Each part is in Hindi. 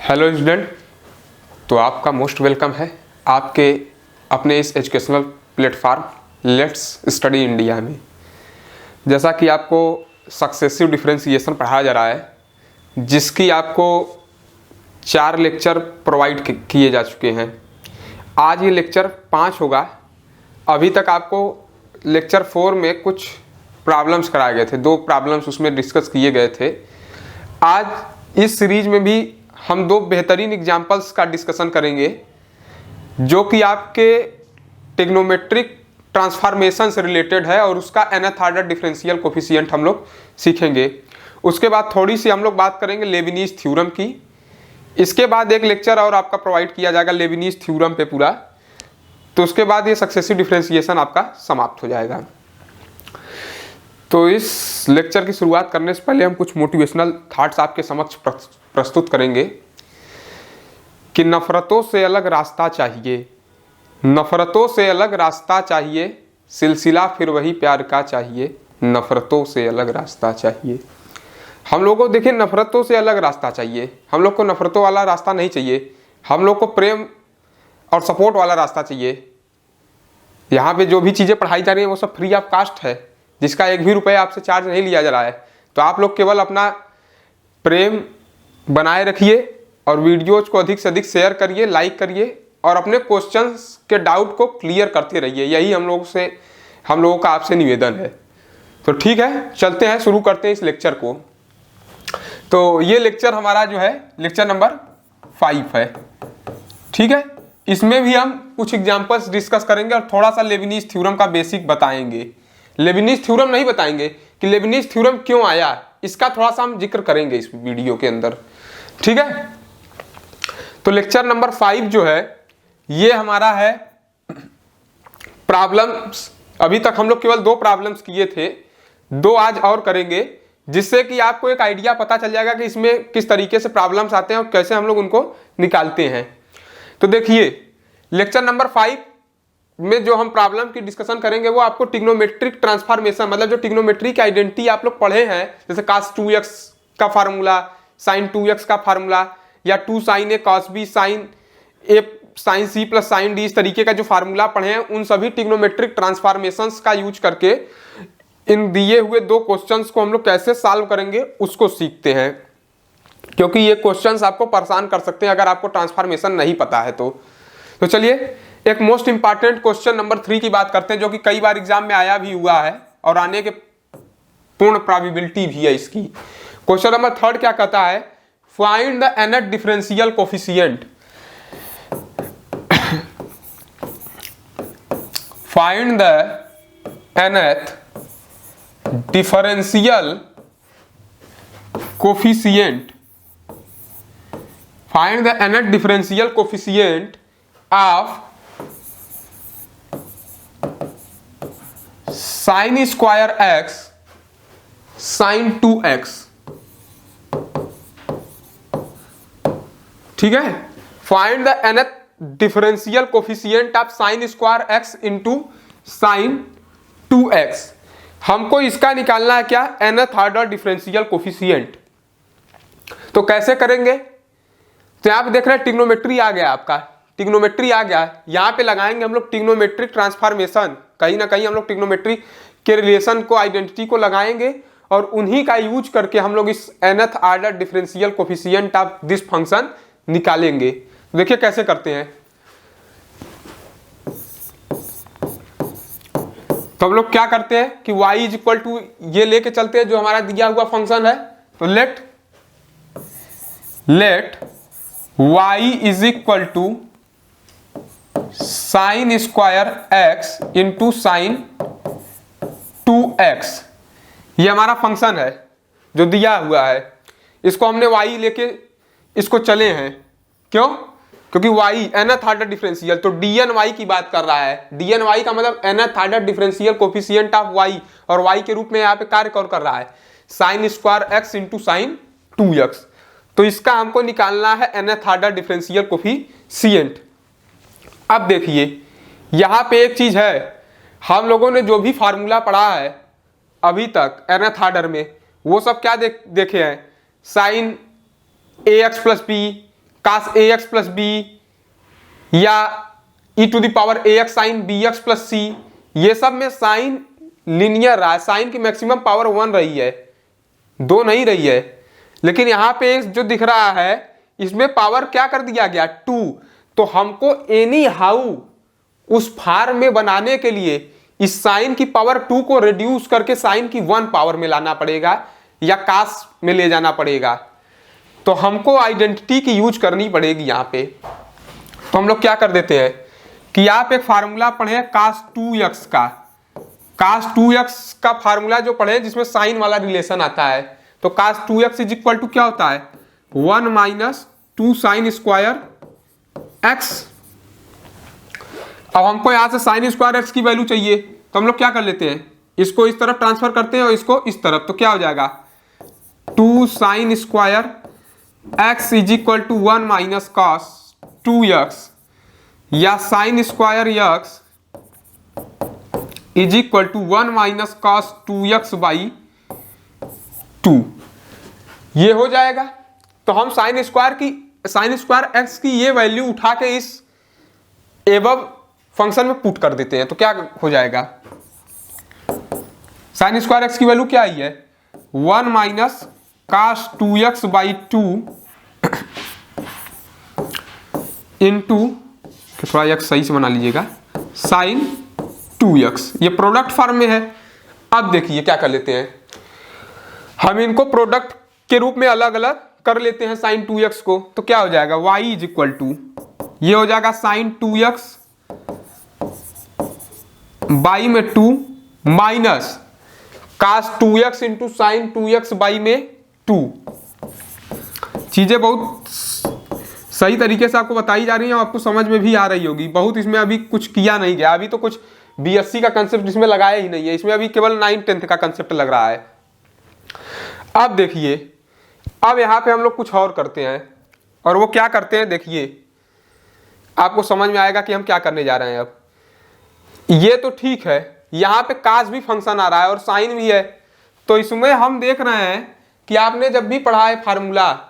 हेलो स्टूडेंट, तो आपका मोस्ट वेलकम है आपके अपने इस educational platform let's study India में। जैसा कि आपको सक्सेसिव डिफरेंशिएशन पढ़ाया जा रहा है, जिसकी आपको 4 लेक्चर प्रोवाइड किए जा चुके हैं। आज ये लेक्चर 5 होगा। अभी तक आपको लेक्चर 4 में कुछ प्रॉब्लम्स कराए गए थे, 2 प्रॉब्लम्स उसमें डिस्कस किए गए थे। आज इस सीरीज में भी हम 2 बेहतरीन एग्जाम्पल्स का डिस्कशन करेंगे, जो कि आपके ट्रिग्नोमेट्रिक ट्रांसफॉर्मेशन से रिलेटेड है और उसका nth ऑर्डर डिफरेंशियल कोफिशिएंट हम लोग सीखेंगे। उसके बाद थोड़ी सी हम लोग बात करेंगे लेविनीज थ्योरम की। इसके बाद एक लेक्चर और आपका प्रोवाइड किया जाएगा लेविनीज थ्योरम पे पूरा। तो उसके बाद ये सक्सेसिव डिफरेंशिएशन आपका समाप्त हो जाएगा। तो इस लेक्चर की शुरुआत करने से पहले हम कुछ मोटिवेशनल थॉट्स आपके समक्ष प्रस्तुत करेंगे कि नफरतों से अलग रास्ता चाहिए, नफरतों से अलग रास्ता चाहिए, सिलसिला फिर वही प्यार का चाहिए, नफरतों से अलग रास्ता चाहिए। हम लोगों को देखिए, नफरतों से अलग रास्ता चाहिए। हम लोग को नफरतों वाला रास्ता नहीं चाहिए, हम लोग को प्रेम और सपोर्ट वाला रास्ता चाहिए। यहाँ पे जो भी चीज़ें पढ़ाई जा रही हैं वो सब फ्री ऑफ कास्ट है, जिसका 1 भी रुपये आपसे चार्ज नहीं लिया जा रहा है। तो आप लोग केवल अपना प्रेम बनाए रखिए और वीडियोज को अधिक से अधिक शेयर करिए, लाइक करिए और अपने क्वेश्चंस के डाउट को क्लियर करते रहिए। यही हम लोगों का आपसे निवेदन है। तो ठीक है, चलते हैं, शुरू करते हैं इस लेक्चर को। तो ये लेक्चर हमारा जो है लेक्चर नंबर 5 है। ठीक है, इसमें भी हम कुछ एग्जाम्पल्स डिस्कस करेंगे और थोड़ा सा लेविनीज थ्योरम का बेसिक बताएंगे। लेविनीज थ्योरम नहीं बताएंगे कि लेविनीज थ्योरम क्यों आया, इसका थोड़ा सा हम जिक्र करेंगे इस वीडियो के अंदर। ठीक है, तो लेक्चर नंबर 5 जो है ये हमारा है प्रॉब्लम्स। अभी तक हम लोग केवल 2 प्रॉब्लम्स किए थे, 2 आज और करेंगे, जिससे कि आपको एक आइडिया पता चल जाएगा कि इसमें किस तरीके से प्रॉब्लम्स आते हैं और कैसे हम लोग उनको निकालते हैं। तो देखिए, लेक्चर नंबर 5 में जो हम प्रॉब्लम की डिस्कशन करेंगे वो आपको ट्रिग्नोमेट्रिक ट्रांसफॉर्मेशन, मतलब जो ट्रिग्नोमेट्री की आइडेंटिटी आप लोग पढ़े हैं, जैसे cos 2x का फार्मूला, sin 2x का फार्मूला, या 2 sin a cos b sin a sin c plus sin d, इस तरीके का जो फार्मूला पढ़े हैं, उन सभी ट्रिग्नोमेट्रिक ट्रांसफॉर्मेशंस का यूज करके इन दिए हुए 2 क्वेश्चंस को हम लोग कैसे सॉल्व करेंगे उसको सीखते हैं। क्योंकि ये क्वेश्चंस आपको परेशान कर सकते हैं अगर आपको ट्रांसफॉर्मेशन नहीं पता है तो चलिए एक मोस्ट इंपॉर्टेंट क्वेश्चन नंबर 3 की बात करते हैं, जो कि कई बार एग्जाम में आया भी हुआ है और आने के पूर्ण प्रोबेबिलिटी भी है इसकी। क्वेश्चन नंबर 3 क्या कहता है, find the nth differential coefficient. Find the nth differential coefficient. Find the nth differential coefficient of sin square x sin 2x। ठीक है, find the nth differential coefficient of sin square x into sin 2x। हमको इसका निकालना है क्या, nth ऑर्डर डिफरेंशियल कोफिशिएंट। तो कैसे करेंगे, तो यहां पे देख रहे हैं ट्रिग्नोमेट्री आ गया, आपका ट्रिग्नोमेट्री आ गया। यहां पे लगाएंगे हम लोग ट्रिग्नोमेट्रिक ट्रांसफॉर्मेशन, कहीं ना कहीं हम लोग ट्रिग्नोमेट्री के रिलेशन को, आइडेंटिटी को लगाएंगे और उन्हीं का यूज करके हम लोग इस nth order differential coefficient of this function निकालेंगे। देखिए कैसे करते हैं। तो हम लोग क्या करते हैं कि y इज इक्वल टू ये लेके चलते हैं जो हमारा दिया हुआ फंक्शन है। तो let y is equal to sin square x into sin 2x। ये हमारा फंक्शन है जो दिया हुआ है, इसको हमने y लेके इसको चले हैं। क्यों, क्योंकि y nth ऑर्डर डिफरेंशियल, तो dny की बात कर रहा है। dny का मतलब nth order differential coefficient of y, और y के रूप में यहाँ पे कार्य कर रहा है sin square x into sin 2x। तो इसका हमको निकालना है nth ऑर्डर डिफरेंशियल कोफिशिएंट। अब देखिए यहाँ पे एक चीज है, हम लोगों ने जो भी फार्मूला पढ़ा है अभी तक nth ऑर्डर में, वो सब क्या देखे हैं, sine ax plus B cos ax plus B या e to the power ax sine bx plus C, ये सब में साइन लीनियर रहा है, साइन की मैक्सिमम पावर 1 रही है, 2 नहीं रही है। लेकिन यहाँ पे जो दिख रहा है इसमें पावर क्या कर दिया गया 2। तो हमको एनी हाउ उस फॉर्म में बनाने के लिए इस साइन की पावर 2 को रिड्यूस करके साइन की 1 पावर में लाना पड़ेगा या कास में ले जाना पड़ेगा। तो हमको आइडेंटिटी की यूज करनी पड़ेगी यहाँ पे। तो हम लोग क्या कर देते हैं कि आप एक फार्मूला पढ़े cos 2x का, cos 2x का फार्मूला जो पढ़े जिसमें साइन वाला रिलेशन आता है। तो cos 2x is equal to क्या होता है 1 माइनस 2 साइन स्क्वायर x। अब हमको यहां से साइन स्क्वायर x की वैल्यू चाहिए, तो हम लोग क्या कर लेते हैं, इसको इस तरफ ट्रांसफर करते हैं और इसको इस तरफ। तो क्या हो जाएगा 2 sine square x is equal to 1 minus cos 2x या sine square x is equal to 1 minus cos 2x by 2, ये हो जाएगा। तो हम साइन स्क्वायर x की ये वैल्यू उठा के इस एबव फंक्शन में पुट कर देते हैं। तो क्या हो जाएगा साइन स्क्वायर x की वैल्यू क्या आई है 1 minus cos 2x by 2 into, थोड़ा x सही से बना लीजिएगा, साइन 2x, ये प्रोडक्ट फॉर्म में है। अब देखिए क्या कर लेते हैं, हम इनको प्रोडक्ट के रूप में अलग अलग कर लेते हैं साइन 2x को। तो क्या हो जाएगा y इज इक्वल टू, ये हो जाएगा साइन 2x बाई में 2 minus cos 2x into sign 2x by में 2। चीजें बहुत सही तरीके से आपको बताई जा रही है, आपको समझ में भी आ रही होगी। बहुत इसमें अभी कुछ किया नहीं गया, अभी तो कुछ बीएससी का कंसेप्ट इसमें लगाया ही नहीं है, इसमें अभी केवल 9th-10th का कंसेप्ट लग रहा है। अब देखिए, अब यहाँ पे हम लोग कुछ और करते हैं, और वो क्या करते हैं देखिए, आपको समझ में आएगा कि हम क्या करने जा रहे हैं। अब ये तो ठीक है, यहाँ पे कास भी फंक्शन आ रहा है और साइन भी है। तो इसमें हम देख रहे हैं कि आपने जब भी पढ़ा है फार्मूला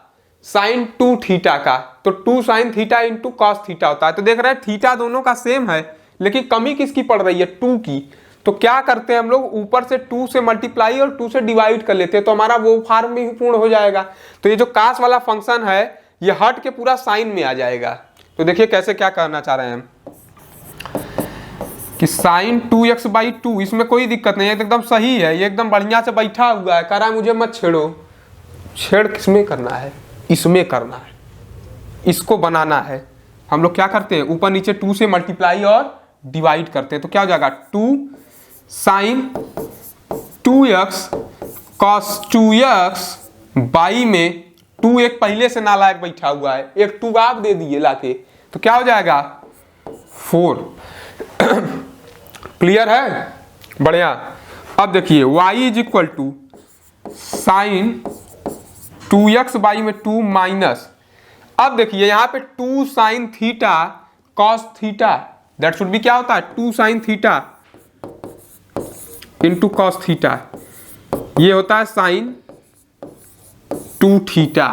साइन 2 थीटा का, तो 2 sine theta into cos theta होता है। तो देख रहे हैं थीटा दोनों का सेम है, लेकिन कमी किसकी पड़ रही है 2 की। तो क्या करते हैं हम लोग, ऊपर से 2 से मल्टीप्लाई और 2 से डिवाइड कर लेते हैं, तो हमारा वो फॉर्म भी पूर्ण हो जाएगा। तो ये जो कास वाला फंक्शन है ये हट के पूरा साइन में आ जाएगा। तो देखिए कैसे क्या करना चाह रहे हैं हम कि साइन 2x बाई 2, इसमें कोई दिक्कत नहीं है, एकदम सही है, ये एकदम बढ़िया से बैठा हुआ है। कह रहा है मुझे मत छेड़ो, छेड़ किसमें करना है, इसमें करना है, इसको बनाना है। हम लोग क्या करते हैं, ऊपर नीचे 2 से मल्टीप्लाई और डिवाइड करते हैं। तो क्या हो जाएगा 2 sign 2x cos 2x by में 2 एक पहले से नालायक बैठा हुआ है, एक 2 आप दे दिए लाके, तो क्या हो जाएगा 4। क्लियर है, बढ़िया। अब देखिए y is equal to sine 2x by में 2 माइनस, अब देखिए यहाँ पे 2 sine theta cos theta, that should be क्या होता है 2 sine theta into cos theta, ये होता है साइन 2 थीटा।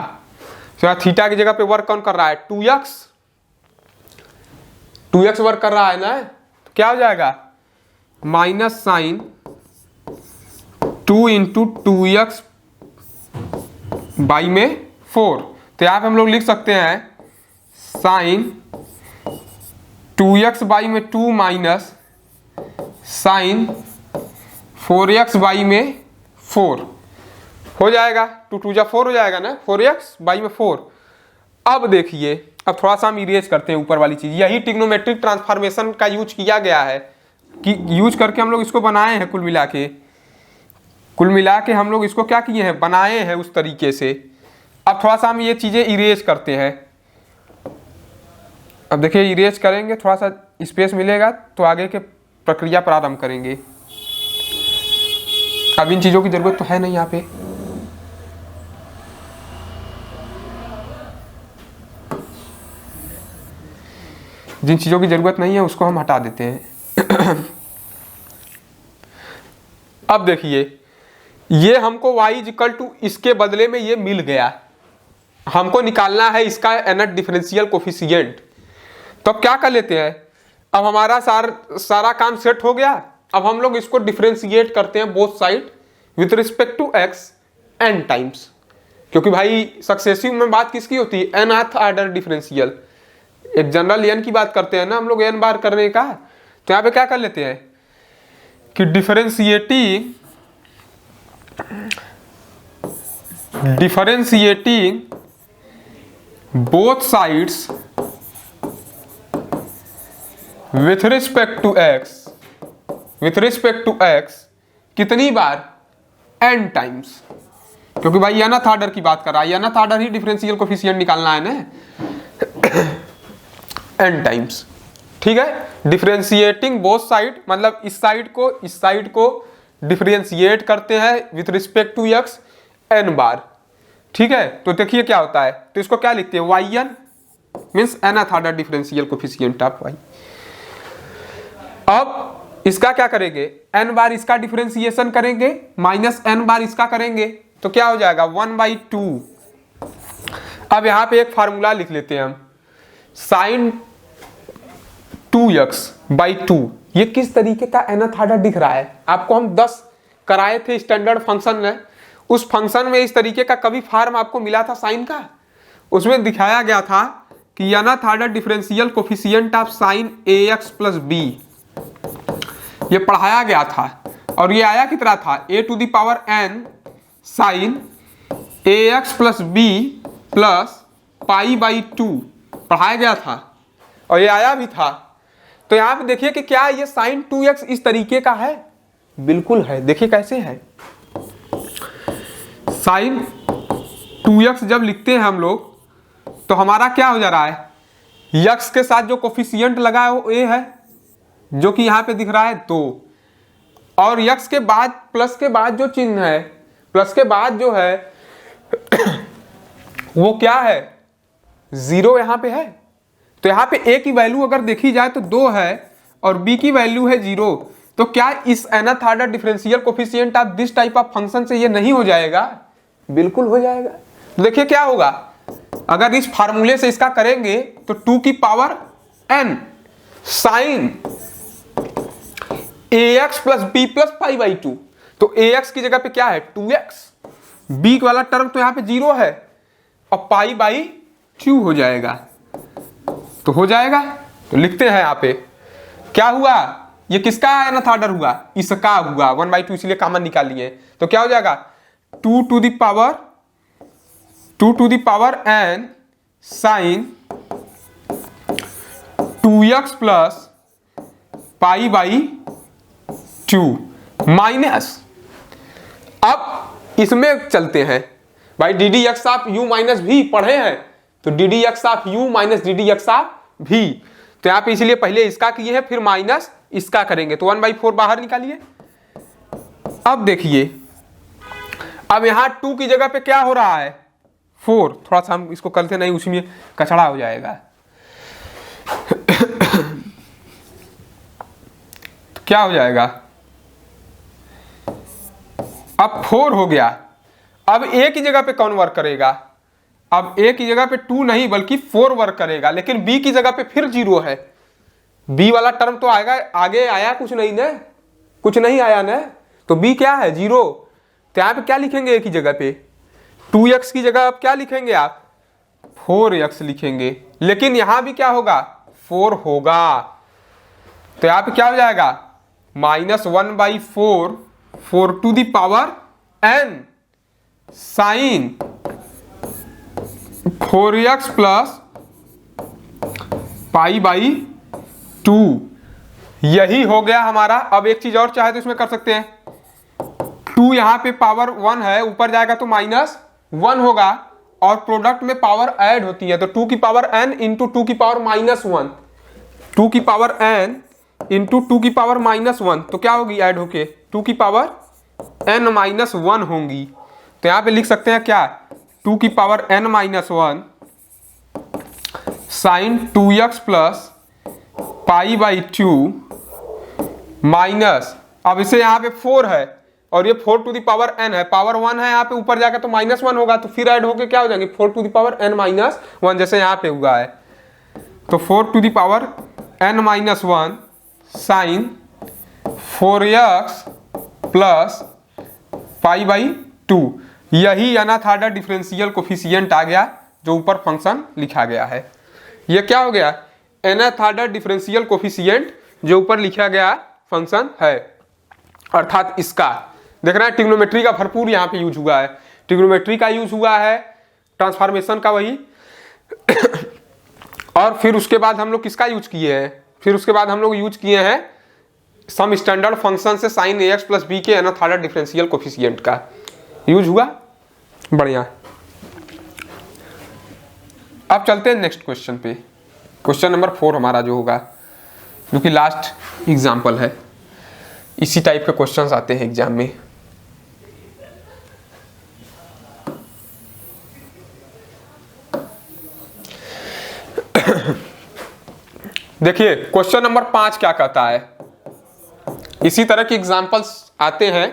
तो थीटा की जगह पे वर्क कौन कर रहा है 2x वर्क कर रहा है ना। तो क्या हो जाएगा minus sign 2 into 2x by में 4। तो यहाँ पे हम लोग लिख सकते हैं साइन 2x बाई में 2 माइनस साइन 4x बाई में 4 हो जाएगा, 2 2 जा 4 हो जाएगा ना, 4x बाई में 4। अब देखिए, अब थोड़ा सा हम इरेज करते हैं ऊपर वाली चीज। यही ट्रिग्नोमेट्रिक ट्रांसफॉर्मेशन का यूज किया गया है, कि यूज करके हम लोग इसको बनाए हैं। कुल मिला के हम लोग इसको क्या किए हैं, बनाए हैं उस तरीके से। अब थोड़ा सा हम ये चीजें इरेज करते हैं। अब देखिए इरेज करेंगे, थोड़ा सा स्पेस मिलेगा तो आगे के प्रक्रिया प्रारंभ करेंगे। अब इन चीजों की जरूरत तो है नहीं यहाँ पे। जिन चीजों की जरूरत नहीं है उसको हम हटा देते हैं। अब देखिए, ये हमको y इक्वल टू इसके बदले में ये मिल गया, हमको निकालना है इसका nth डिफरेंशियल कोफिशिएंट। तो अब क्या कर लेते हैं, अब हमारा सारा काम सेट हो गया। अब हम लोग इसको डिफरेंशिएट करते हैं both side with respect to x n times, क्योंकि भाई सक्सेसिव में बात किसकी होती है, nth ऑर्डर डिफरेंशियल। एक जनरल n की बात करते हैं ना हम लोग n बार करने का। तो यहाँ पे क्या कर लेते हैं कि differentiating both sides with respect to x कितनी बार, n टाइम्स, क्योंकि भाई nth ऑर्डर की बात कर रहा है, nth ऑर्डर ही डिफरेंशियल कोफिशिएंट निकालना है ना, n टाइम्स। ठीक है, डिफरेंशिएटिंग बोथ साइड मतलब इस साइड को डिफरेंशिएट करते हैं with respect to x n बार। ठीक है, तो देखिए क्या होता है, तो इसको क्या लिखते हैं, yn means nth order differential coefficient of y। अब इसका क्या करेंगे, n बार इसका डिफरेंशिएशन करेंगे माइनस n बार इसका करेंगे, तो क्या हो जाएगा 1/2। अब यहां पे एक फार्मूला लिख लेते हैं हम, sin 2x/2। ये किस तरीके का nth ऑर्डर दिख रहा है, आपको हम 10 कराए थे स्टैंडर्ड फंक्शन में। उस फंक्शन में इस तरीके का कभी फॉर्म आपको मिला था साइन का, उसमें दिखाया गया था कि nth order differential coefficient of sine ax + b, ये पढ़ाया गया था। और ये आया कितना था, a⁴n साइन ax + b + π/2 पढ़ाया गया था, और ये आया भी था। तो यहाँ पे देखिए कि क्या ये साइन 2x इस तरीके का है, बिल्कुल है। देखिए कैसे है, साइन 2x जब लिखते हैं हम लोग तो हमारा क्या हो जा रहा है, x के साथ जो कोफिशिएंट लगा है वो a है, जो कि यहाँ पे दिख रहा है 2, और x के बाद प्लस के बाद जो चिन्ह है, प्लस के बाद जो है वो क्या है, 0 यहाँ पे है। तो यहाँ पे a की वैल्यू अगर देखी जाए तो 2 है और b की वैल्यू है 0। तो क्या इस nth order differential coefficient of this type of function से ये नहीं हो जाएगा, बिल्कुल हो जाएगा। तो देखिए क्या होगा, अगर इस फार्मूले से इसका करेंगे तो 2n साइन ax + b + π/2। तो ax की जगह पे क्या है 2x, b वाला टर्म तो यहाँ पे 0 है और π/2 हो जाएगा। तो हो जाएगा, तो लिखते हैं यहाँ पे क्या हुआ, ये किसका nth ऑर्डर हुआ, इसका हुआ 1/2, इसलिए कॉमन निकाल लिए। तो क्या हो जाएगा 2 to the power n sine 2x + π/2 minus, अब इसमें चलते हैं भाई, ddx of u minus v पढ़े हैं, तो ddx of u minus ddx of v। तो यहाँ पे इसलिए पहले इसका किए हैं फिर माइनस इसका करेंगे, तो 1/4 बाहर निकालिए। अब देखिए, अब यहाँ 2 की जगह पे क्या हो रहा है 4, थोड़ा सा हम इसको करते नहीं, उसी में कचड़ा हो जाएगा। तो क्या हो जाएगा, अब 4 हो गया। अब a की जगह पे कौन वर्क करेगा, अब a की जगह पे 2 नहीं बल्कि 4 वर्क करेगा, लेकिन b की जगह पे फिर 0 है। b वाला टर्म तो आएगा, आगे आया कुछ नहीं ना, कुछ नहीं आया ना, तो b क्या है 0। तो यहाँ पे क्या लिखेंगे a की जगह पे, 2x की जगह अब क्या लिखेंगे आप 4x लिखेंगे, लेकिन यहाँ भी क्या होगा 4 होगा। तो यहाँ पे क्या हो जाएगा -1/4 4 to the power n sine 4x + π/2, यही हो गया हमारा। अब एक चीज और चाहे तो इसमें कर सकते हैं, 2 यहाँ पे पावर 1 है, ऊपर जाएगा तो -1 होगा, और प्रोडक्ट में पावर ऐड होती है, तो 2 की पावर n इंटू 2 की पावर -1, 2 की पावर n इंटू 2 की पावर -1, तो क्या होगी ऐड होके 2 की पावर n-1 होंगी। तो यहाँ पे लिख सकते हैं क्या 2 की power n-1 sign 2x + π/2 minus, अब इसे यहाँ पे 4 है और ये 4 टू द पावर n है, पावर 1 है यहाँ पे, ऊपर जाकर तो -1 होगा, तो फिर ऐड होके क्या हो जाएंगे 4 टू द पावर n-1, जैसे यहाँ पे हुआ है। तो 4 to the power n-1 sine 4x plus π/2, यही अनथ ऑर्डर डिफरेंशियल कोफिशिएंट आ गया जो ऊपर फंक्शन लिखा गया है। ये क्या हो गया, nth ऑर्डर डिफरेंशियल कोफिशिएंट जो ऊपर लिखा गया फंक्शन है, अर्थात इसका देख रहे हैं ट्रिग्नोमेट्री का भरपूर यहाँ पे यूज हुआ है, ट्रिग्नोमेट्री का यूज हुआ है, ट्रांसफॉर्मेशन का वही और फिर उसके बाद हम लोग किसका यूज किए हैं, फिर उसके बाद हम लोग यूज किए हैं सम स्टैंडर्ड फंक्शन से साइन ax प्लस बी के nth ऑर्डर डिफरेंशियल कोफिशिएंट का यूज हुआ। बढ़िया, अब चलते हैं नेक्स्ट क्वेश्चन पे, क्वेश्चन नंबर 4 हमारा जो होगा, जो कि लास्ट एग्जाम्पल है। इसी टाइप के क्वेश्चंस आते हैं एग्जाम में। देखिए क्वेश्चन नंबर 5 क्या कहता है, इसी तरह के एग्जाम्पल्स आते हैं।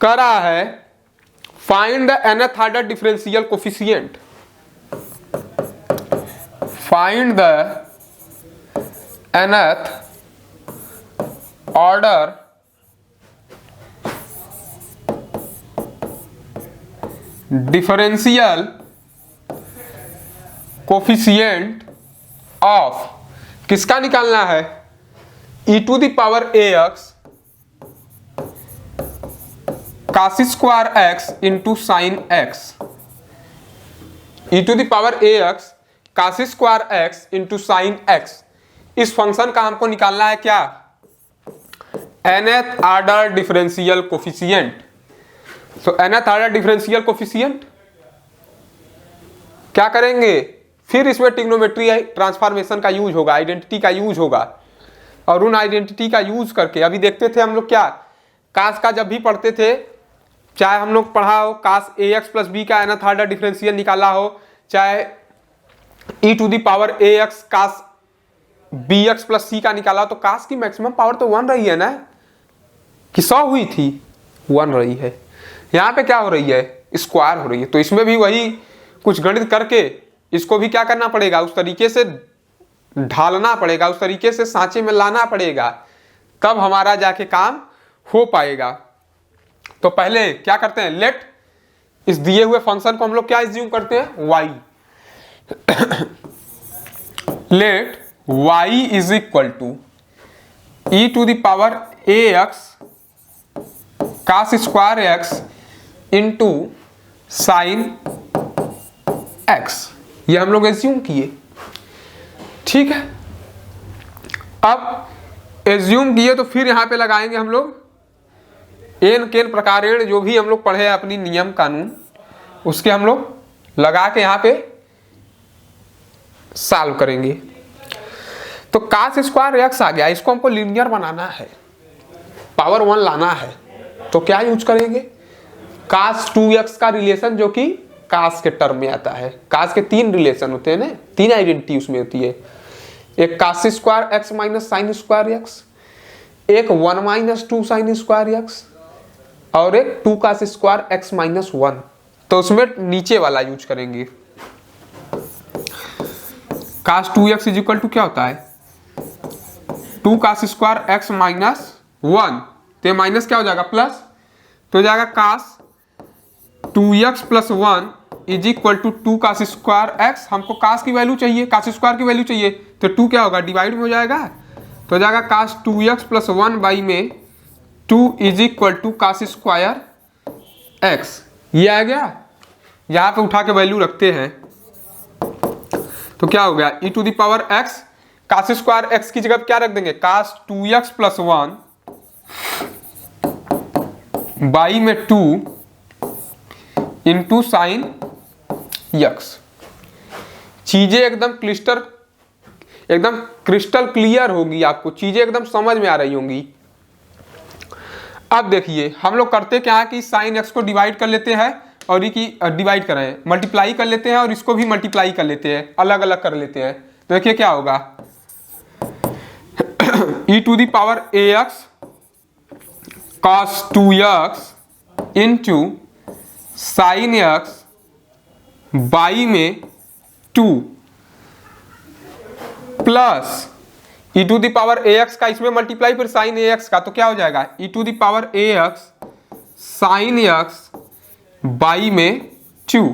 कह रहा है find the nth order differential coefficient, find the nth order differential coefficient of, किसका निकालना है, e to the power ax cos square x into sine x, e to the power ax cos square x into sine x, इस फंक्शन का हमको निकालना है क्या, nth ऑर्डर डिफरेंशियल कोफिशिएंट। तो nth ऑर्डर डिफरेंशियल कोफिशिएंट क्या करेंगे, फिर इसमें ट्रिग्नोमेट्री ट्रांसफॉर्मेशन का यूज होगा, आइडेंटिटी का यूज होगा, और उन आइडेंटिटी का यूज करके अभी देखते थे हम लोग क्या, कास का जब भी पढ़ते थे, चाहे हम लोग पढ़ा हो कास ax प्लस बी का nth ऑर्डर डिफरेंशियल निकाला हो, चाहे e to the power ax cos bx plus c का निकाला हो, तो कास की मैक्सिमम पावर तो 1 रही है ना, कि 100 हुई थी, 1 रही है। यहाँ पे क्या हो रही है, स्क्वायर हो रही है, तो इसमें भी वही कुछ गणित करके इसको भी क्या करना पड़ेगा, उस तरीके से ढालना पड़ेगा, उस तरीके से सांचे में लाना पड़ेगा, तब हमारा जाके काम हो पाएगा। तो पहले क्या करते हैं, लेट इस दिए हुए फंक्शन को हम लोग क्या एज्यूम करते हैं, y, let y is equal to e to the power ax cos square x into sine x, ये हम लोग एज्यूम किए, ठीक है। अब एज्यूम किए तो फिर यहां पे लगाएंगे हम लोग एन केन प्रकारेण, जो भी हम लोग पढ़े अपनी नियम कानून, उसके हम लोग लगा के यहां पे सॉल्व करेंगे। तो कास स्क्वायर एक्स आ गया, इसको हमको लीनियर बनाना है, पावर 1 लाना है, तो क्या यूज करेंगे, कास 2x का रिलेशन जो कि कास के टर्म में आता है। कास के 3 रिलेशन होते हैं ना, 3 आइडेंटिटी उसमें होती है, एक cos square x minus sine square x, एक 1 माइनस 2 साइन स्क्वायर एक्स, और एक 2 कास स्क्वायर एक्स माइनस 1। तो उसमें नीचे वाला यूज करेंगे। कास 2x इज इक्वल टू क्या होता है, 2 कास स्क्वायर एक्स माइनस 1, तो माइनस क्या हो जाएगा प्लस, तो हो जाएगा cos 2x plus 1 is equal to 2 cos square x. हमको कास की वैल्यू चाहिए, कास स्क्वायर की वैल्यू चाहिए, तो 2 क्या होगा, डिवाइड में हो जाएगा, तो हो जाएगा कास 2x प्लस 1 बाई में 2 is equal to cos square x. ये आ गया, यहाँ पे उठा के वैल्यू रखते हैं, तो क्या हो गया, e to the power x, cos square x की जगह क्या रख देंगे, कास 2x प्लस 1 बाई में 2 इंटू साइन x। चीजें एकदम क्रिस्टल क्लियर होगी, आपको चीजें एकदम समझ में आ रही होंगी। अब देखिए हम लोग करते क्या है कि साइन x को डिवाइड कर लेते हैं, और ये की डिवाइड कर रहे हैं, मल्टीप्लाई कर लेते हैं, और इसको भी मल्टीप्लाई कर लेते हैं, अलग अलग कर लेते हैं। तो देखिए क्या होगा, e to the power ax cos 2x into sine x by में 2 plus E to the power A x का इसमें मल्टीप्लाई फिर साइन ए एक्स का, तो क्या हो जाएगा E to the power A x sine x by में 2।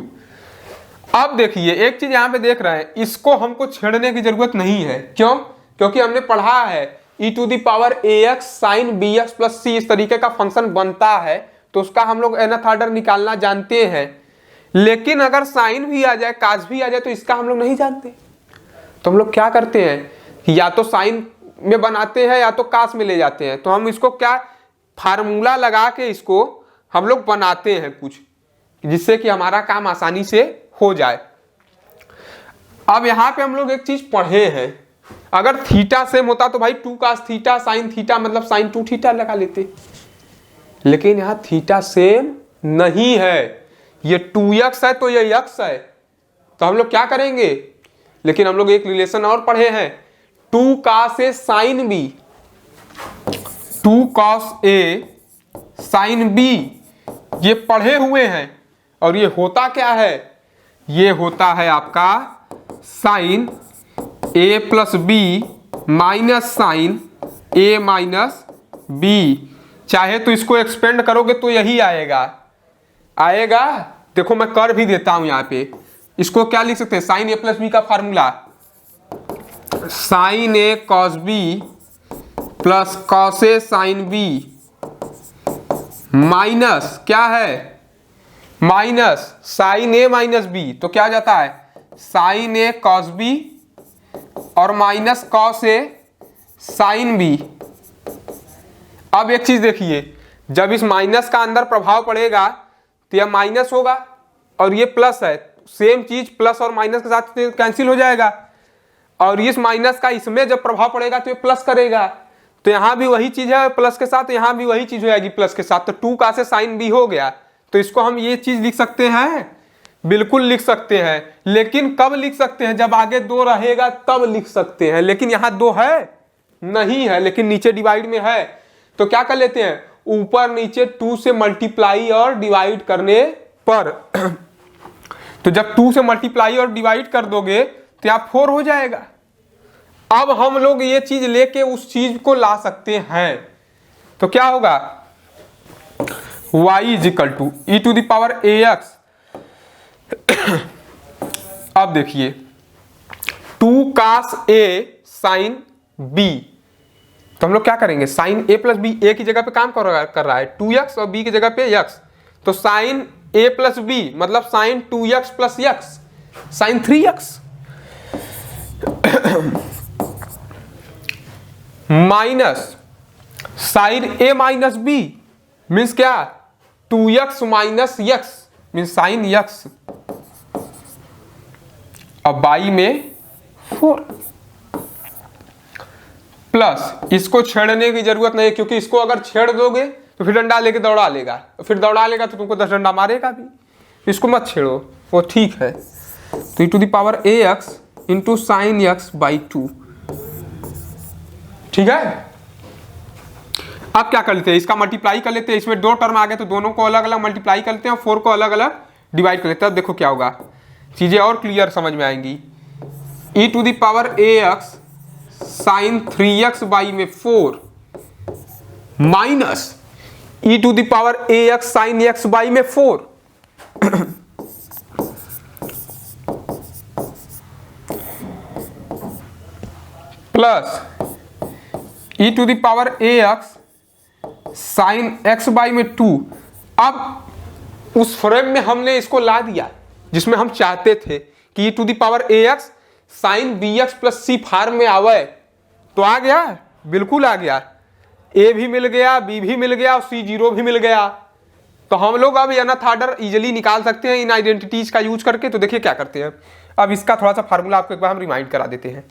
अब देखिए एक चीज यहां पे देख रहे हैं, इसको हमको छेड़ने की जरूरत नहीं है। क्यों? क्योंकि हमने पढ़ा है E to the power A x sine B X plus C इस तरीके का फंक्शन बनता है, तो उसका हम लोग nth ऑर्डर निकालना जानते हैं। लेकिन अगर साइन भी आ जाए कास भी आ जाए तो इसका हम लोग नहीं जानते, तो हम लोग क्या करते हैं, या तो साइन में बनाते हैं या तो कास में ले जाते हैं। तो हम इसको क्या फार्मूला लगा के इसको हम लोग बनाते हैं कुछ, जिससे कि हमारा काम आसानी से हो जाए। अब यहां पे हम लोग एक चीज पढ़े हैं, अगर थीटा सेम होता तो भाई 2 cos थीटा साइन थीटा मतलब साइन 2 थीटा लगा लेते, लेकिन यहां थीटा सेम नहीं है, ये 2x है तो ये x है, तो हम लोग क्या करेंगे, लेकिन हम लोग एक रिलेशन और पढ़े हैं 2 cos a sine b, 2 cos a sine b, ये पढ़े हुए हैं। और ये होता क्या है, ये होता है आपका sine a plus b minus sine a minus b. चाहे तो इसको एक्सपेंड करोगे तो यही आएगा आएगा। देखो मैं कर भी देता हूं यहां पे, इसको क्या लिख सकते हैं, साइन a प्लस बी का formula sine a cos b plus cos a sine b minus क्या है, minus sine a minus b, तो क्या जाता है साइन a कॉस बी और minus cos a sine b. अब एक चीज देखिए, जब इस माइनस का अंदर प्रभाव पड़ेगा तो यह माइनस होगा और ये प्लस है, सेम चीज प्लस और माइनस के साथ कैंसिल हो जाएगा, और इस माइनस का इसमें जब प्रभाव पड़ेगा तो ये प्लस करेगा, तो यहां भी वही चीज है प्लस के साथ, यहां भी वही चीज हो जाएगी प्लस के साथ, तो 2 cos a साइन बी हो गया। तो इसको हम ये चीज लिख सकते हैं, बिल्कुल लिख सकते हैं, लेकिन कब लिख सकते हैं, जब आगे 2 रहेगा तब लिख सकते हैं, लेकिन यहां 2 है नहीं है, लेकिन नीचे डिवाइड में है, तो क्या कर लेते हैं ऊपर नीचे 2 से मल्टीप्लाई और डिवाइड करने पर तो जब 2 से मल्टीप्लाई और डिवाइड कर दोगे तो यहाँ 4 हो जाएगा। अब हम लोग ये चीज लेके उस चीज को ला सकते हैं, तो क्या होगा y is equal to e to the power A x. अब देखिए 2 cos a साइन b, तो हम लोग क्या करेंगे साइन a प्लस बी, ए की जगह पे काम कर रहा है 2x और b की जगह पे x, तो साइन a प्लस बी मतलब sine 2x plus x sine 3x minus sine a minus b means क्या 2x minus x means sine x, अब बाई में 4 प्लस इसको छेड़ने की जरूरत नहीं, क्योंकि इसको अगर छेड़ दोगे तो फिर डंडा लेके दौड़ा लेगा, फिर दौड़ा लेगा तो तुमको 10 डंडा मारेगा भी, इसको मत छेड़ो, वो ठीक है। तो E to the power A X into sine x by 2, ठीक है। अब क्या कर लेते हैं, इसका मल्टीप्लाई कर लेते हैं, इसमें 2 टर्म आ गए तो दोनों को अलग अलग मल्टीप्लाई कर लेते हैं और 4 को अलग अलग डिवाइड कर लेते हैं। अब देखो क्या होगा, चीजें और क्लियर समझ में आएंगी। E to the power A x sine 3x by में 4 minus E to the power A x sine x by में 4 plus E to the power A x sine x by में 2। अब उस फ्रेम में हमने इसको ला दिया जिसमें हम चाहते थे कि E to the power A x sine B X plus C form में आवे, तो आ गया, बिल्कुल आ गया, ए भी मिल गया, बी भी मिल गया और सी जीरो भी मिल गया। तो हम लोग अब nth ऑर्डर इजीली निकाल सकते हैं इन आइडेंटिटीज का यूज करके। तो देखिए क्या करते हैं, अब इसका थोड़ा सा फार्मूला आपको एक बार हम रिमाइंड करा देते हैं,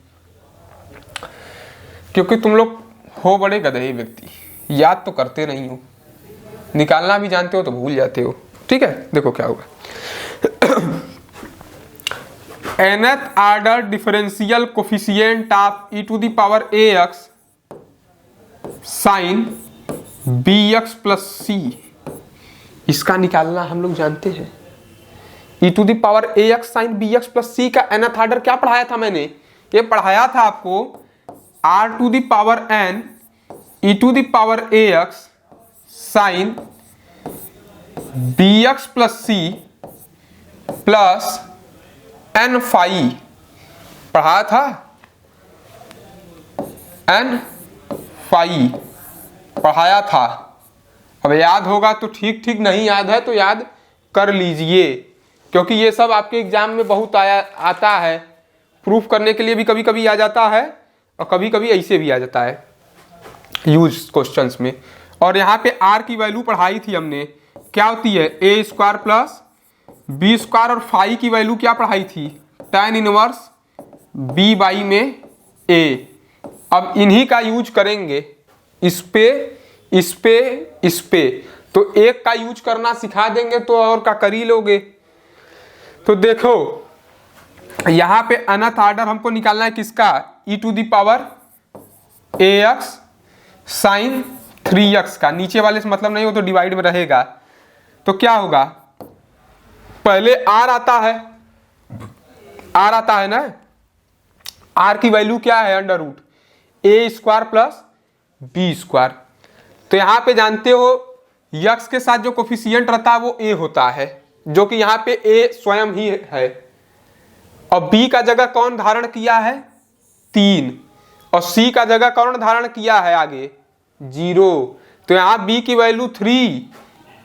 क्योंकि तुम लोग हो बड़े गधे व्यक्ति, याद तो करते नहीं हो, निकालना भी जानते हो तो भूल जाते हो। ठीक है, देखो क्या होगा nth order differential coefficient of E to the power A x sine bx plus C, इसका निकालना हम लोग जानते हैं। e to the power ax sine bx plus C का nth ऑर्डर क्या पढ़ाया था मैंने? ये पढ़ाया था आपको r to the power n e to the power ax sine bx plus c plus n phi, पढ़ाया था n फाई पढ़ाया था। अब याद होगा तो ठीक ठीक, नहीं याद है तो याद कर लीजिए, क्योंकि ये सब आपके एग्जाम में बहुत आता है। प्रूफ करने के लिए भी कभी कभी आ जाता है और कभी कभी ऐसे भी आ जाता है यूज क्वेश्चंस में। और यहाँ पे r की वैल्यू पढ़ाई थी हमने, क्या होती है a square plus b square, और फाई की वैल्यू क्या पढ़ाई थी? tan इनवर्स b बाई में a। अब इन्हीं का यूज करेंगे इस पे, तो एक का यूज करना सिखा देंगे तो और का कर ही लोगे। तो देखो यहां पे अनथ ऑर्डर हमको निकालना है किसका? e to the power ax sine 3x का। नीचे वाले से मतलब नहीं हो तो डिवाइड में रहेगा, तो क्या होगा? पहले r आता है ना, r की वैल्यू क्या है? Under root a square plus b square. तो यहाँ पे जानते हो यक्स के साथ जो कोफिशिएंट रहता है वो a होता है, जो कि यहाँ पे a स्वयं ही है। और b का जगह कौन धारण किया है? 3। और c का जगह कौन धारण किया है आगे? 0। तो यहाँ b की वैल्यू 3,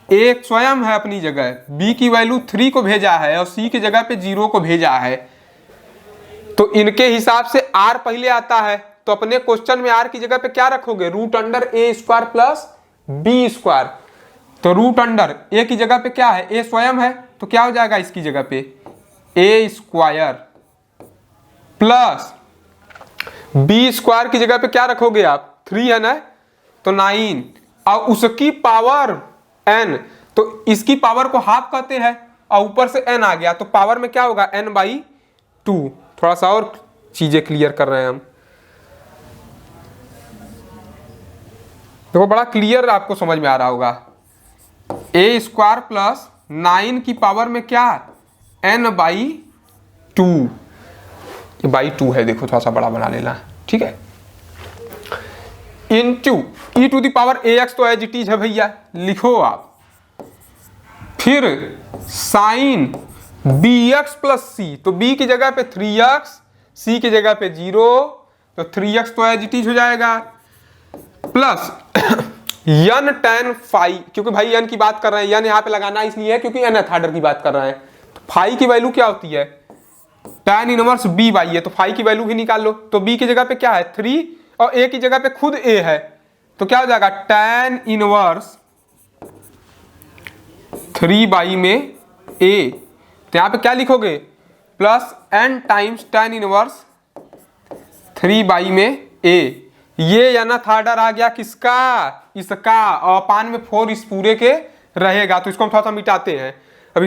a स्वयं है अपनी जगह, b की वैल्यू 3 को भेजा है और c की जगह पे 0 को भेजा है। तो इनके हिसाब से r पहले आता है, तो अपने क्वेश्चन में r की जगह पे क्या रखोगे? Root under a square plus b square. तो रूट अंडर a की जगह पे क्या है? a स्वयं है, तो क्या हो जाएगा इसकी जगह पे? a square plus b square की जगह पे क्या रखोगे आप? 3 है ना, तो 9, और उसकी पावर n, तो इसकी पावर को हाफ कहते हैं और ऊपर से n आ गया, तो पावर में क्या होगा? n by 2। थोड़ा सा और चीजें क्लियर कर रहे हैं हम, देखो बड़ा क्लियर आपको समझ में आ रहा होगा। a स्क्वायर प्लस 9 की पावर में क्या? n बाई 2, ये बाई 2 है, देखो थोड़ा सा बड़ा बना लेना, ठीक है। Into e to the power ax, तो एज इट इज है भैया, लिखो आप। फिर साइन bx प्लस सी, तो b की जगह पे 3x, c की जगह पे 0, तो 3x तो एज इट इज हो जाएगा, प्लस n tan फाई, क्योंकि भाई n की बात कर रहे हैं, n यहाँ पे लगाना इसलिए है क्योंकि nth ऑर्डर की बात कर रहे हैं। तो फाई की वैल्यू क्या होती है? tan इनवर्स b बाई है, तो फाई की वैल्यू भी निकाल लो। तो b की जगह पे क्या है? 3, और a की जगह पे खुद a है, तो क्या हो जाएगा? tan इनवर्स 3 बाई में a। तो यहाँ पे क्या लिखोगे? Plus n times tan inverse 3 by में a। ये nth ऑर्डर आ गया किसका? इसका। और पान में 4 इस पूरे के रहेगा, तो इसको हम थोड़ा सा मिटाते हैं। अब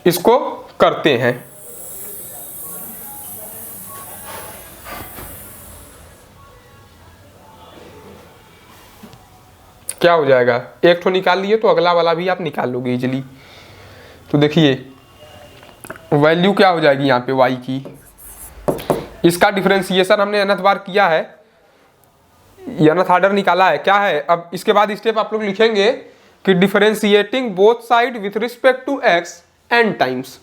इसको करते हैं। क्या हो जाएगा? एक तो निकाल लिए तो अगला वाला भी आप निकाल लोगे इजीली। तो देखिए वैल्यू क्या हो जाएगी यहाँ पे y की, इसका डिफरेंशिएशन हमने nth बार किया है, nth ऑर्डर निकाला है, क्या है। अब इसके बाद स्टेप आप लोग लिखेंगे कि differentiating both side with respect to x n times.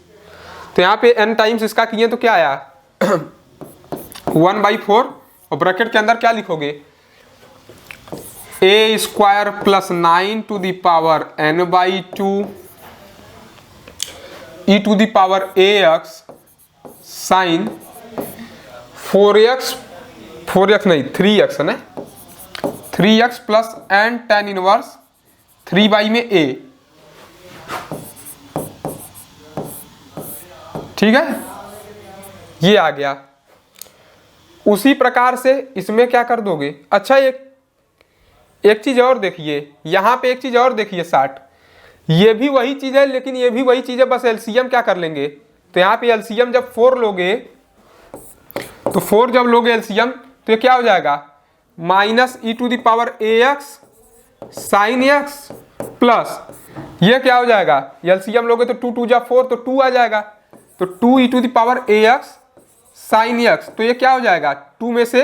तो यहाँ पे n टाइम्स इसका किए तो क्या आया? 1/4, और ब्रैकेट के अंदर क्या लिखोगे? a square plus 9 to the power n/2 e to the power ax sine 4x नहीं 3x है ना, 3x plus n tan inverse 3 by में a, ठीक है, ये आ गया। उसी प्रकार से इसमें क्या कर दोगे? अच्छा एक चीज और देखिए, यहां पे एक चीज और देखिए 60, ये भी वही चीज है लेकिन ये भी वही चीज है, बस एलसीएम क्या कर लेंगे। तो यहाँ पे एलसीएम जब 4 लोगे, तो 4 जब लोगे एलसीएम तो ये क्या हो जाएगा, minus E to the power A x sine x plus ये क्या हो जाएगा, एलसीएम लोगे तो 2 2 जा 4 तो 2 आ जाएगा, तो 2 E to the power A x sine X, तो ये क्या हो जाएगा, 2 में से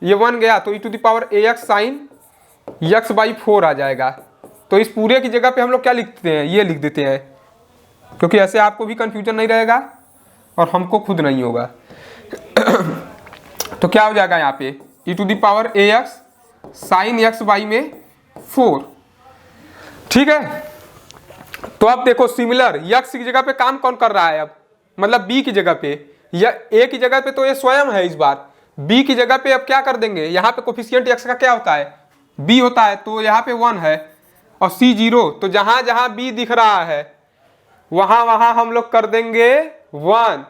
ये 1 गया तो E to the power A x sine x by 4 आ जाएगा। तो इस पूरे की जगह पे हम लोग क्या लिखते हैं, ये लिख देते हैं, क्योंकि ऐसे आपको भी कंफ्यूजन नहीं रहेगा और हमको खुद नहीं होगा। तो क्या हो जाएगा यहाँ पे E to the power A x sine x by में 4, ठीक है। तो अब देखो सिमिलर यक्स की जगह पे काम कौन कर रहा है, अब मतलब बी की जगह पे, या ए की जगह पे तो ये स्वयं है, इस बार बी की जगह पे अब क्या कर देंगे, यहाँ पे कोफिशिएंट एक्स का क्या होता है, बी होता है, तो यहाँ पे 1 है और सी 0, तो जहां जहां बी दिख रहा है वहां वहां हम लोग कर देंगे 1।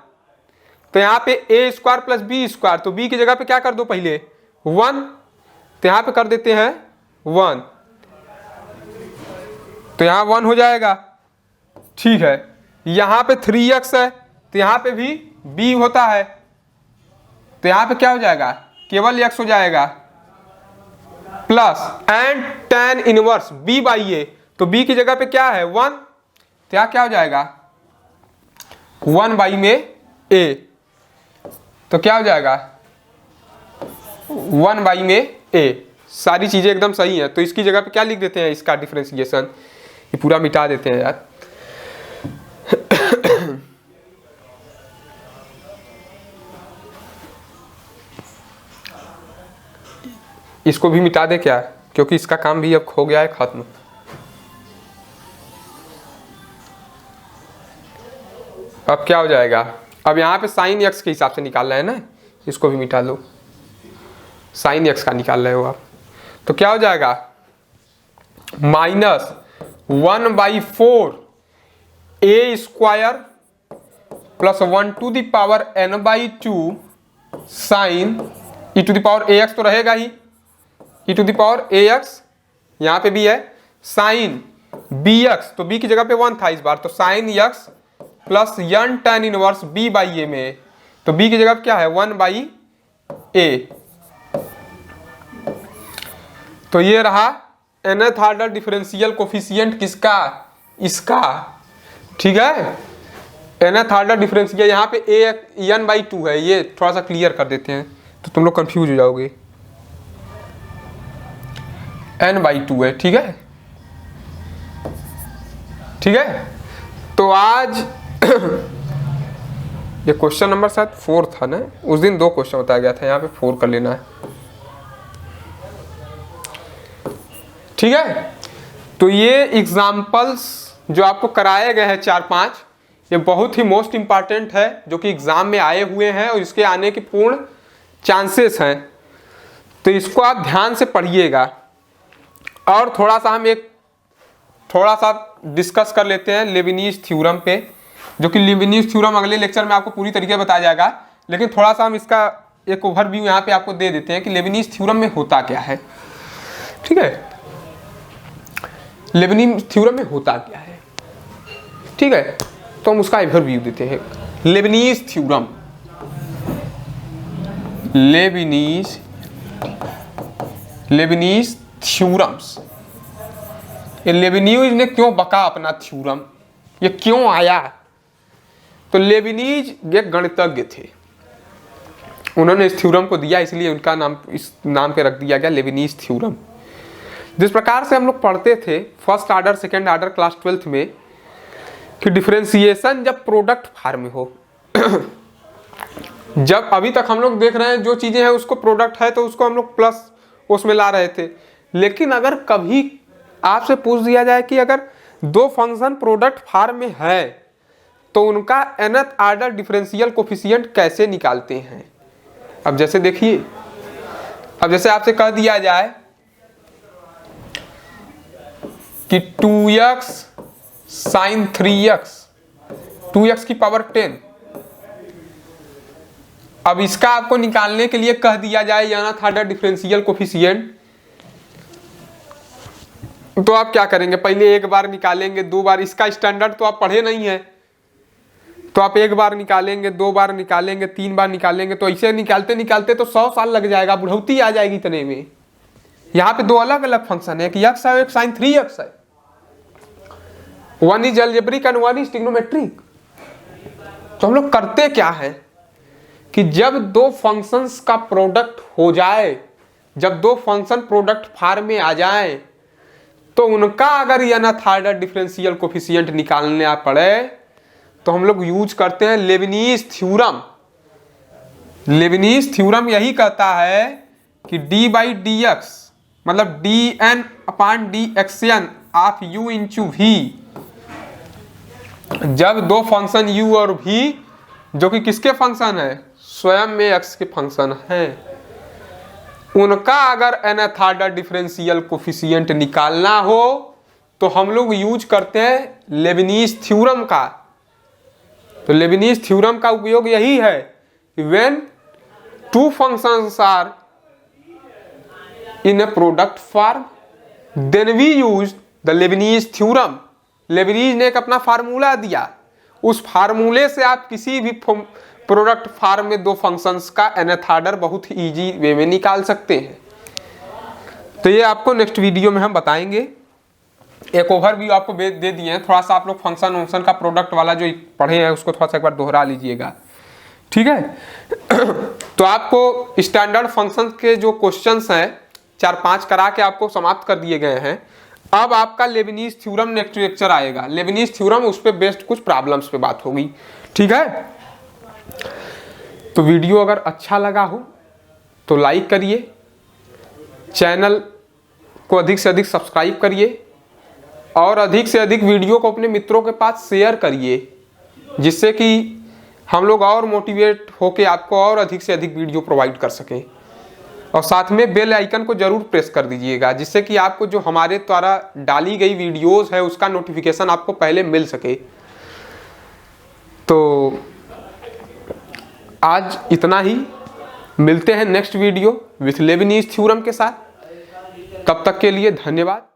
तो यहाँ पे ए स्क्वायर प्लस बी स्क्वायर, तो बी की जगह पे क्या कर दो पहले 1, तो यहाँ पे कर देते हैं 1, तो यहाँ 1 हो जाएगा, ठीक है। यहाँ पे 3x है तो यहाँ पे भी b होता है, तो यहाँ पे क्या हो जाएगा, केवल x हो जाएगा plus and tan inverse b by a, तो b की जगह पे क्या है 1, तो यहाँ क्या हो जाएगा 1 बाई में a, तो क्या हो जाएगा 1 बाई में a। सारी चीजें एकदम सही है, तो इसकी जगह पे क्या लिख देते हैं, इसका डिफरेंशिएशन ये पूरा मिटा देते हैं यार। इसको भी मिटा दे क्या, क्योंकि इसका काम भी अब हो गया है खत्म। अब क्या हो जाएगा, अब यहाँ पे साइन एक्स के हिसाब से निकाल रहे हैं ना, इसको भी मिटा लो, साइन एक्स का निकाल रहे हो आप, तो क्या हो जाएगा minus 1/4 A square plus 1 to the power n/2 sine E to the power A X तो रहेगा ही, E to the power A X यहाँ पे भी है, साइन बी एक्स, तो बी की जगह पे 1 था इस बार, तो sine x plus n tan inverse b by A में, तो b की जगह पे क्या है 1 बाई ए, तो ये रहा nth ऑर्डर डिफरेंशियल कोफिशिएंट किसका, इसका, ठीक है। nth ऑर्डर डिफरेंशियल यहाँ पे a n/2 है, ये थोड़ा सा क्लियर कर देते हैं तो तुम लोग कंफ्यूज हो जाओगे, n/2 है, ठीक है, ठीक है। तो आज ये क्वेश्चन नंबर शायद 4 था ना, उस दिन 2 क्वेश्चन बताया गया था, यहाँ पे 4 कर लेना है, ठीक है। तो ये एग्जाम्पल्स जो आपको कराए गए हैं 4-5, ये बहुत ही मोस्ट इंपॉर्टेंट है, जो कि एग्जाम में आए हुए हैं और इसके आने के पूर्ण चांसेस हैं, तो इसको आप ध्यान से पढ़िएगा। और थोड़ा सा डिस्कस कर लेते हैं लेविनीज थ्योरम पे, जो कि लेविनीज थ्योरम अगले लेक्चर में आपको पूरी तरीके बताया जाएगा, लेकिन थोड़ा सा हम इसका एक ओवरव्यू यहाँ पे आपको दे देते हैं कि लेविनीज थ्योरम में होता क्या है, ठीक है, लेविनीज थ्योरम में होता क्या है, ठीक है। तो हम उसका ओवरव्यू देते हैं। लेविनीज थ्योरम, लेविनीज थ्योरम्स, ये लेविनीज ने क्यों बका अपना थ्योरम, ये क्यों आया, तो लेविनीज एक गणितज्ञ थे, उन्होंने इस थ्योरम को दिया, इसलिए उनका नाम इस नाम पे रख दिया गया लेविनीज थ्योरम। जिस प्रकार से हम लोग पढ़ते थे first order second order class 12th में कि डिफरेंशिएशन जब प्रोडक्ट फॉर्म में हो, जब अभी तक हम लोग देख रहे हैं जो चीजें हैं उसको प्रोडक्ट है तो उसको हम लोग प्लस उसमें ला रहे थे, लेकिन अगर कभी आपसे पूछ दिया जाए कि अगर 2 फंक्शन प्रोडक्ट फॉर्म में है तो उनका nth ऑर्डर डिफरेंशियल कोफिशिएंट कैसे निकालते हैं। अब जैसे देखिए, अब जैसे आपसे कह दिया जाए कि 2x साइन 3x 2x की पावर 10, अब इसका आपको निकालने के लिए कह दिया जाए nth ऑर्डर डिफरेंशियल कोफिशिएंट, तो आप क्या करेंगे, पहले एक बार निकालेंगे, 2 बार, इसका स्टैंडर्ड तो आप पढ़े नहीं है, तो आप एक बार निकालेंगे, 2 बार निकालेंगे, 3 बार निकालेंगे, तो ऐसे निकालते निकालते तो 100 साल लग जाएगा, बुढ़ौती आ जाएगी इतने में। यहाँ पे 2 अलग अलग फंक्शन है, एक यक्स है, एक साइन 3x है। One is algebraic and one is trigonometric. तो हम लोग करते क्या है कि जब 2 फंक्शंस का प्रोडक्ट हो जाए, जब 2 फंक्शन प्रोडक्ट फॉर्म में आ जाए, तो उनका अगर ये नॉर्थ ऑर्डर डिफरेंशियल कोफिशिएंट निकालना पड़े तो हम लोग यूज करते हैं लेबनीज थ्योरम। लेबनीज थ्योरम यही कहता है कि d/dx मतलब dn/dxn of u into v, जब 2 फंक्शन u और v जो कि किसके फंक्शन है, स्वयं में x के फंक्शन है, उनका अगर nth ऑर्डर डिफरेंशियल कोफिशिएंट निकालना हो तो हम लोग यूज करते हैं लेबनीज थ्योरम का। तो लेबनीज थ्योरम का उपयोग यही है कि when 2 functions are in a product form then we use the Leibniz theorem. Leibniz ने एक अपना फार्मूला दिया, उस फार्मूले से आप किसी भी प्रोडक्ट फॉर्म में 2 फंक्शंस का nth ऑर्डर बहुत ही इजी वे में निकाल सकते हैं। तो ये आपको नेक्स्ट वीडियो में हम बताएंगे। एक ओवरव्यू आपको दे दिए हैं, थोड़ा सा आप लोग फंक्शन वंक्शन का प्रोडक्ट वाला जो पढ़े हैं उसको थोड़ा सा एक बार दोहरा लीजिएगा, ठीक है। तो आपको स्टैंडर्ड फंक्शन के जो क्वेश्चंस हैं 4-5 करा के आपको समाप्त कर दिए गए हैं। अब आपका लेबनीज थ्योरम नेक्स्ट लेक्चर आएगा। लेबनीज थ्योरम उस पर बेस्ड कुछ प्रॉब्लम्स पे बात होगी, ठीक है। तो वीडियो अगर अच्छा लगा हो तो लाइक करिए, चैनल को अधिक से अधिक सब्सक्राइब करिए और अधिक से अधिक वीडियो को अपने मित्रों के पास शेयर करिए, जिससे कि हम लोग और मोटिवेट होके आपको और अधिक से अधिक वीडियो प्रोवाइड कर सकें। और साथ में बेल आइकन को जरूर प्रेस कर दीजिएगा, जिससे कि आपको जो हमारे द्वारा डाली गई वीडियोस है उसका नोटिफिकेशन आपको पहले मिल सके। तो आज इतना ही, मिलते हैं next video with Lebanese theorem के साथ। तब तक के लिए धन्यवाद।